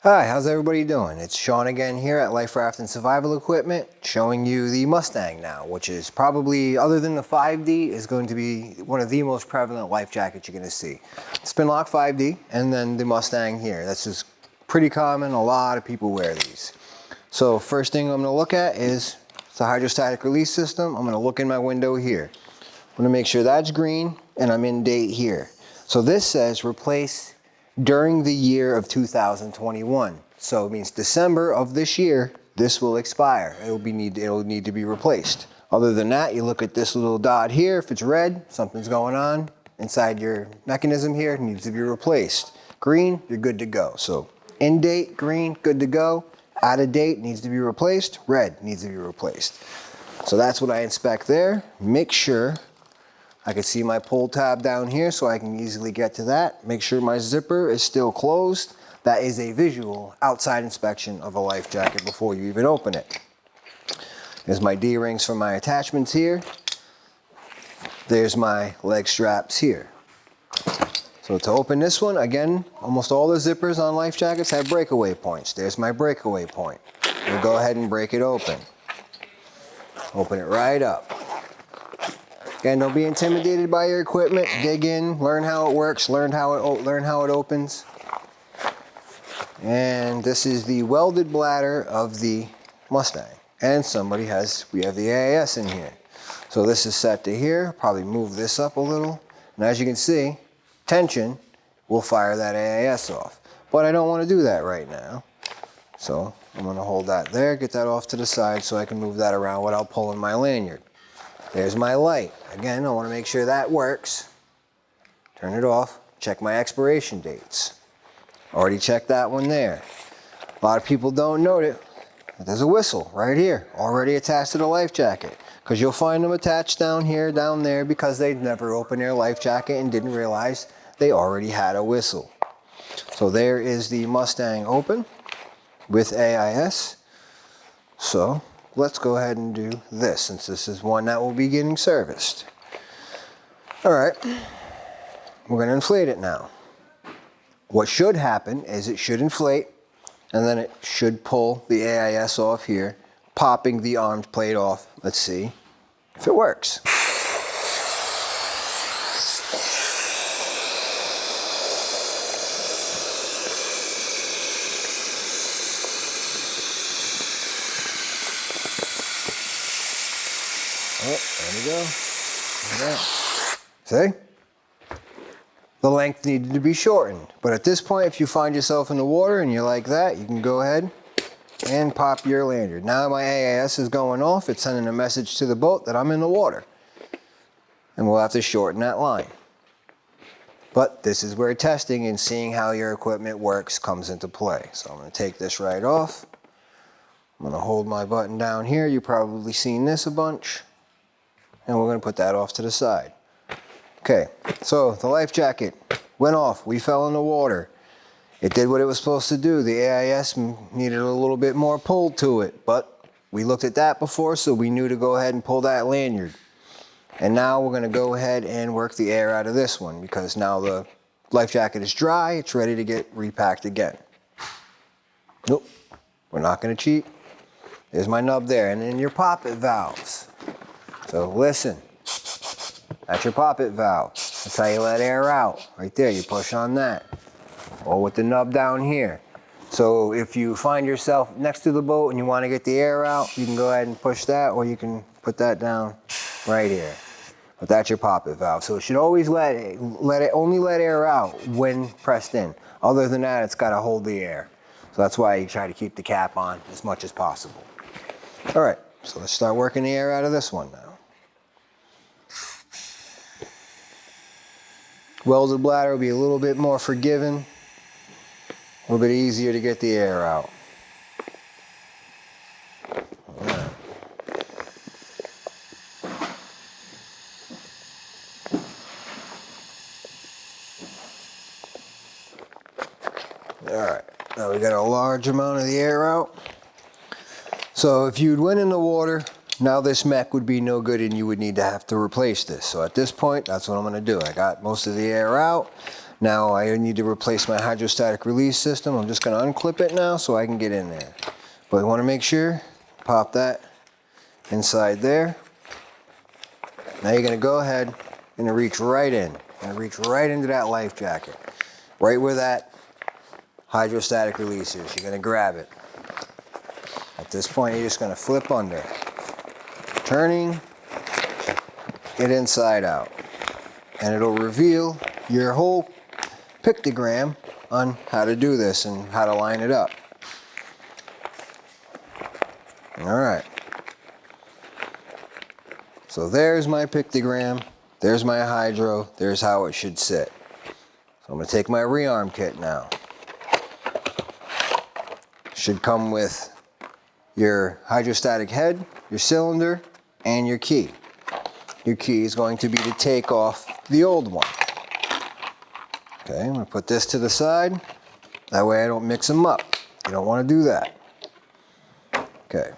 Hi, how's everybody doing? It's Sean again here at Life Raft and Survival Equipment, showing you the Mustang now, which is probably, other than the 5D, is going to be one of the most prevalent life jackets you're going to see. Spin lock 5D, and then the Mustang here. That's just pretty common. A lot of people wear these. So first thing I'm going to look at is the hydrostatic release system. I'm going to look in my window here. I'm going to make sure that's green, and I'm in date here. So this says replace during the year of 2021. So it means December of this year, this will expire. It'll need to be replaced. Other than that, you look at this little dot here. If it's red, something's going on inside your mechanism here. It needs to be replaced. Green, you're good to go. So in date, green, good to go. Out of date, needs to be replaced. Red needs to be replaced. So that's what I inspect there. Make sure I can see my pull tab down here, so I can easily get to that. Make sure my zipper is still closed. That is a visual outside inspection of a life jacket before you even open it. There's my D-rings for my attachments here. There's my leg straps here. So to open this one, again, almost all the zippers on life jackets have breakaway points. There's my breakaway point. We'll go ahead and break it open. Open it right up. Again, don't be intimidated by your equipment. Dig in, learn how it works, learn how it opens. And this is the welded bladder of the Mustang. And we have the AIS in here. So this is set to here. Probably move this up a little. And as you can see, tension will fire that AIS off. But I don't want to do that right now. So I'm going to hold that there, get that off to the side so I can move that around without pulling my lanyard. There's my light. Again, I want to make sure that works. Turn it off. Check my expiration dates. Already checked that one there. A lot of people don't note it. There's a whistle right here, already attached to the life jacket. Because you'll find them attached down here, down there, because they never opened their life jacket and didn't realize they already had a whistle. So there is the Mustang open with AIS. So let's go ahead and do this, since this is one that will be getting serviced. All right, we're going to inflate it now. What should happen is it should inflate, and then it should pull the AIS off here, popping the armed plate off. Let's see if it works. Oh, there we go. There. See? The length needed to be shortened. But at this point, if you find yourself in the water and you're like that, you can go ahead and pop your lanyard. Now my AIS is going off. It's sending a message to the boat that I'm in the water. And we'll have to shorten that line. But this is where testing and seeing how your equipment works comes into play. So I'm going to take this right off. I'm going to hold my button down here. You've probably seen this a bunch. And we're going to put that off to the side. Okay, so the life jacket went off. We fell in the water. It did what it was supposed to do. The AIS needed a little bit more pull to it, but we looked at that before, so we knew to go ahead and pull that lanyard. And now we're going to go ahead and work the air out of this one, because now the life jacket is dry. It's ready to get repacked again. Nope, we're not going to cheat. There's my nub there, and then your poppet valves. So listen, that's your poppet valve. That's how you let air out. Right there, you push on that. Or with the nub down here. So if you find yourself next to the boat and you want to get the air out, you can go ahead and push that, or you can put that down right here. But that's your poppet valve. So it should always only let air out when pressed in. Other than that, it's got to hold the air. So that's why you try to keep the cap on as much as possible. All right, so let's start working the air out of this one now. Welded bladder will be a little bit more forgiving, a little bit easier to get the air out. All right. All right, now we got a large amount of the air out. So if you'd went in the water, now this mech would be no good and you would need to have to replace this. So at this point, that's what I'm going to do. I got most of the air out. Now I need to replace my hydrostatic release system. I'm just gonna unclip it now so I can get in there. But you wanna make sure, pop that inside there. Now you're gonna go ahead and reach right in. And reach right into that life jacket. Right where that hydrostatic release is. You're gonna grab it. At this point, you're just gonna flip under. Turning it inside out. And it'll reveal your whole pictogram on how to do this and how to line it up. All right. So there's my pictogram. There's my hydro. There's how it should sit. So I'm going to take my rearm kit now. Should come with your hydrostatic head, your cylinder, and your key. Your key is going to be to take off the old one. Okay, I'm going to put this to the side. That way I don't mix them up. You don't want to do that. Okay.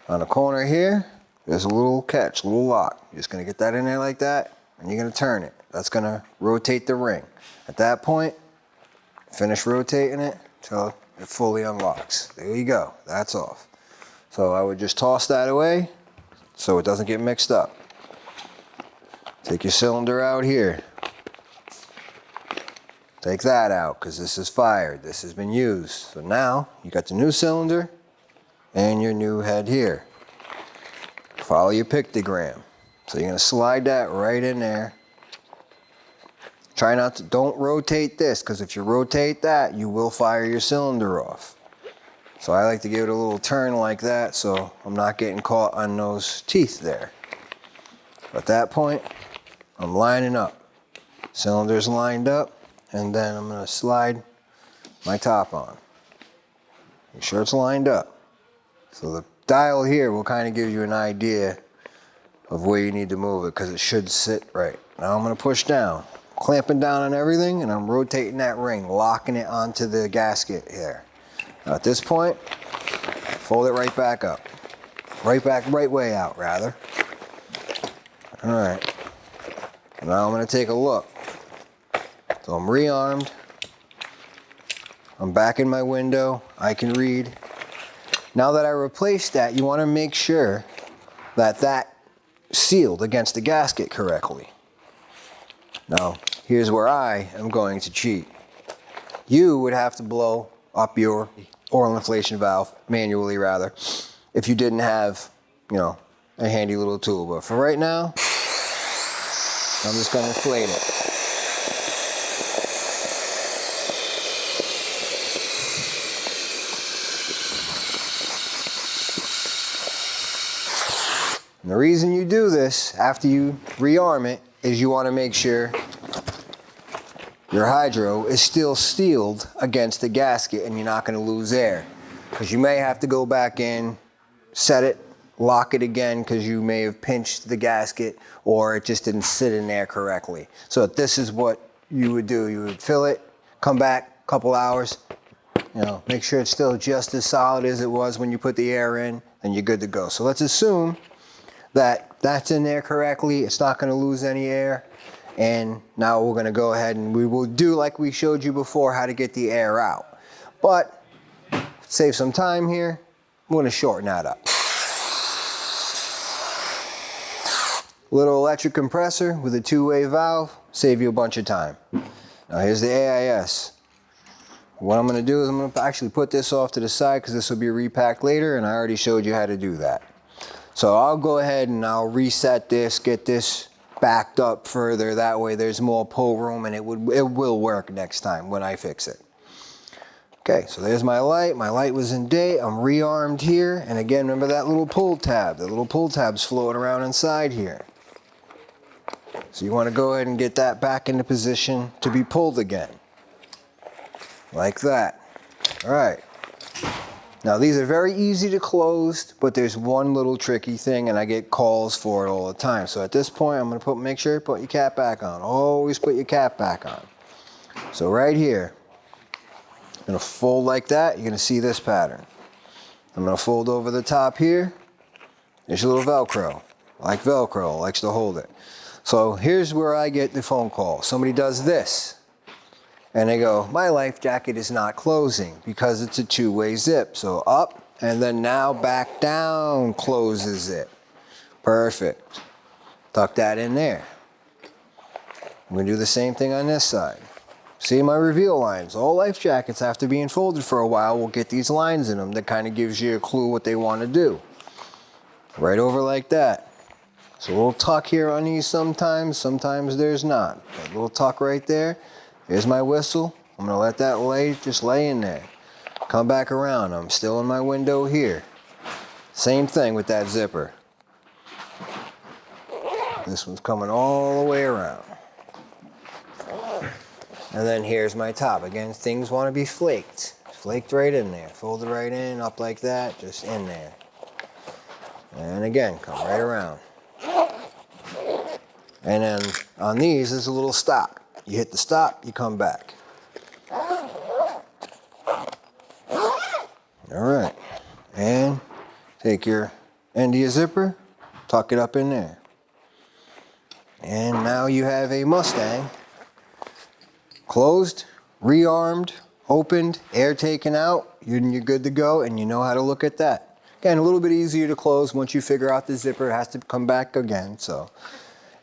On the corner here, there's a little catch, a little lock. You're just going to get that in there like that, and you're going to turn it. That's going to rotate the ring. At that point, finish rotating it until it fully unlocks. There you go. That's off. So I would just toss that away so it doesn't get mixed up. Take your cylinder out here. Take that out because this is fired. This has been used. So now you got the new cylinder and your new head here. Follow your pictogram. So you're going to slide that right in there. Try not to, don't rotate this, because if you rotate that, you will fire your cylinder off. So I like to give it a little turn like that so I'm not getting caught on those teeth there. At that point, I'm lining up. Cylinder's lined up, and then I'm going to slide my top on. Make sure it's lined up. So the dial here will kind of give you an idea of where you need to move it, because it should sit right. Now I'm going to push down, clamping down on everything, and I'm rotating that ring, locking it onto the gasket here. Now at this point, fold it right back up. Right way out, rather. All right. Now I'm going to take a look. So I'm rearmed. I'm back in my window. I can read. Now that I replaced that, you want to make sure that that sealed against the gasket correctly. Now, here's where I am going to cheat. You would have to blow up your oil inflation valve, manually rather, if you didn't have, you know, a handy little tool. But for right now, I'm just going to inflate it. And the reason you do this after you rearm it is you want to make sure your hydro is still sealed against the gasket and you're not going to lose air. Because you may have to go back in, set it, lock it again because you may have pinched the gasket or it just didn't sit in there correctly. So this is what you would do. You would fill it, come back a couple hours, you know, make sure it's still just as solid as it was when you put the air in, and you're good to go. So let's assume that that's in there correctly. It's not going to lose any air. And now we're going to go ahead and we will do like we showed you before, how to get the air out. But save some time here. I'm going to shorten that up. Little electric compressor with a two-way valve, save you a bunch of time. Now here's the AIS. What I'm going to do is I'm going to actually put this off to the side because this will be repacked later, and I already showed you how to do that. So I'll go ahead and I'll reset this, get this backed up further. That way there's more pull room, and it will work next time when I fix it. Okay, so there's my light. My light was in date. I'm rearmed here. And again, remember that little pull tab. The little pull tab's floating around inside here. So you want to go ahead and get that back into position to be pulled again. Like that. All right. Now these are very easy to close, but there's one little tricky thing, and I get calls for it all the time. So at this point, I'm going to make sure you put your cap back on. Always put your cap back on. So right here, I'm going to fold like that. You're going to see this pattern. I'm going to fold over the top here. There's your little Velcro. I like Velcro, likes to hold it. So here's where I get the phone call. Somebody does this and they go, my life jacket is not closing because it's a two-way zip. So up and then now back down closes it. Perfect. Tuck that in there. I'm gonna do the same thing on this side. See my reveal lines? All life jackets after being folded for a while will get these lines in them that kind of gives you a clue what they want to do. Right over like that. So a little tuck here on these sometimes there's not. That little tuck right there. Here's my whistle. I'm gonna let that just lay in there. Come back around, I'm still in my window here. Same thing with that zipper. This one's coming all the way around. And then here's my top. Again, things want to be flaked. Flaked right in there. Folded right in, up like that, just in there. And again, come right around. And then on these, there's a little stop. You hit the stop, you come back. All right. And take your end of your zipper, tuck it up in there. And now you have a Mustang. Closed, rearmed, opened, air taken out, you're good to go, and you know how to look at that. Again, a little bit easier to close once you figure out the zipper. It has to come back again, so.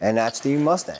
And that's the Mustang.